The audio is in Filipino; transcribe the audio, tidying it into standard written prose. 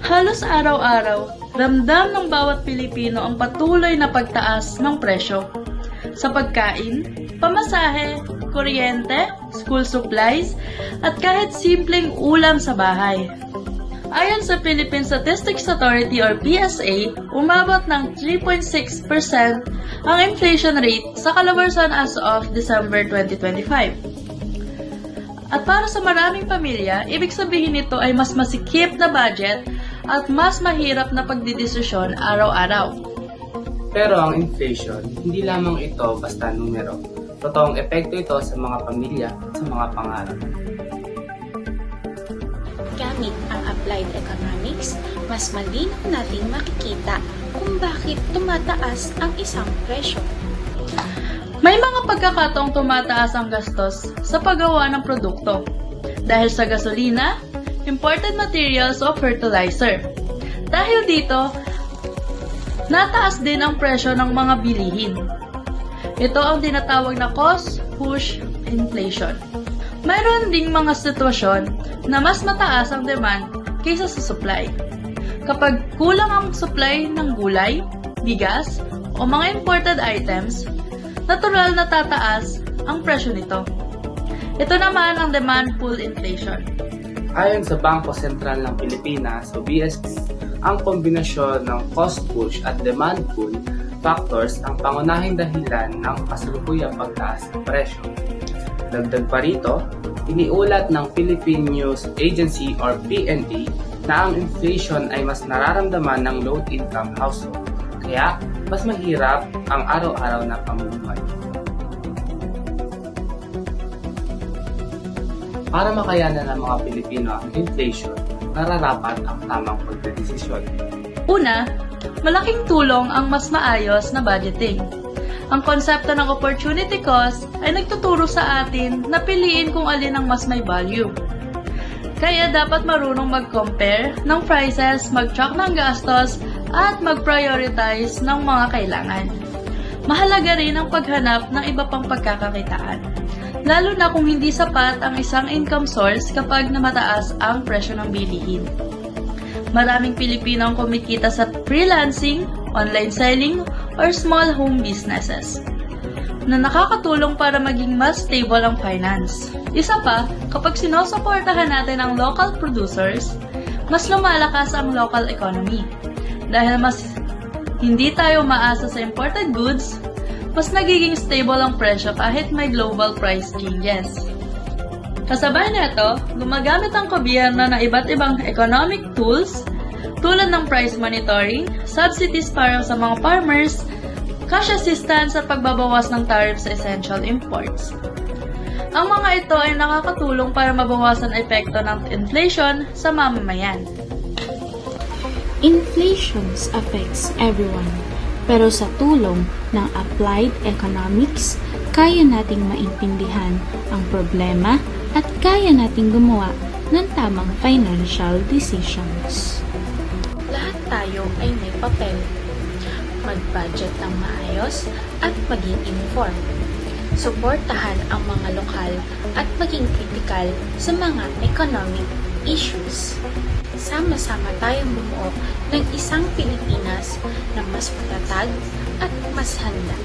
Halos araw-araw, ramdam ng bawat Pilipino ang patuloy na pagtaas ng presyo. Sa pagkain, pamasahe, kuryente, school supplies, at kahit simpleng ulam sa bahay. Ayon sa Philippine Statistics Authority or PSA, umabot ng 3.6% ang inflation rate sa kalawasan as of December 2025. At para sa maraming pamilya, ibig sabihin nito ay mas masikip na budget at mas mahirap na pagdidesisyon araw-araw. Pero ang inflation, hindi lamang ito basta numero. Totoong epekto ito sa mga pamilya at sa mga pangarap. Gamit ang applied economics, mas malinaw nating makikita kung bakit tumataas ang isang presyo. May mga pagkakataong tumataas ang gastos sa paggawa ng produkto dahil sa gasolina, imported materials o fertilizer. Dahil dito, nataas din ang presyo ng mga bilihin. Ito ang tinatawag na cost-push inflation. Mayroon ding mga sitwasyon na mas mataas ang demand kaysa sa supply. Kapag kulang ang supply ng gulay, bigas, o mga imported items, natural na tataas ang presyo nito. Ito naman ang demand pull inflation. Ayon sa Bangko Sentral ng Pilipinas o BSP, ang kombinasyon ng cost push at demand pull factors ang pangunahing dahilan ng kasalukuyang pagtaas ng presyo. Dagdag pa rito, iniulat ng Philippine News Agency or PNA na ang inflation ay mas nararamdaman ng low-income household, kaya mas mahirap ang araw-araw na pamumuhay. Para makayanan ng mga Pilipino ang inflation, nararapat ang tamang pagdedesisyon. Una, malaking tulong ang mas maayos na budgeting. Ang konsepto ng opportunity cost ay nagtuturo sa atin na piliin kung alin ang mas may value. Kaya dapat marunong mag-compare ng prices, mag-track ng gastos, at mag-prioritize ng mga kailangan. Mahalaga rin ang paghanap ng iba pang pagkakakitaan, lalo na kung hindi sapat ang isang income source kapag namataas ang presyo ng bilihin. Maraming Pilipino ang kumikita sa freelancing, online selling, or small home businesses na nakakatulong para maging mas stable ang finance. Isa pa, kapag sinusuportahan natin ang local producers, mas lumalakas ang local economy. Dahil mas hindi tayo maasa sa imported goods, mas nagiging stable ang presyo kahit may global price changes. Kasabay nito, gumagamit ang gobyerno ng iba't ibang economic tools tulad ng price monitoring, subsidies para sa mga farmers, cash assistance at pagbabawas ng tariff sa essential imports. Ang mga ito ay nakakatulong para mabawasan ang epekto ng inflation sa mamamayan. Inflation affects everyone, pero sa tulong ng applied economics, kaya nating maintindihan ang problema at kaya nating gumawa ng tamang financial decisions. Lahat tayo ay may papel. Mag-budget ng maayos at maging informed. Suportahan ang mga lokal at maging kritikal sa mga economic issues. Sama-sama tayong bumuo ng isang Pilipinas na mas matatag at mas handa.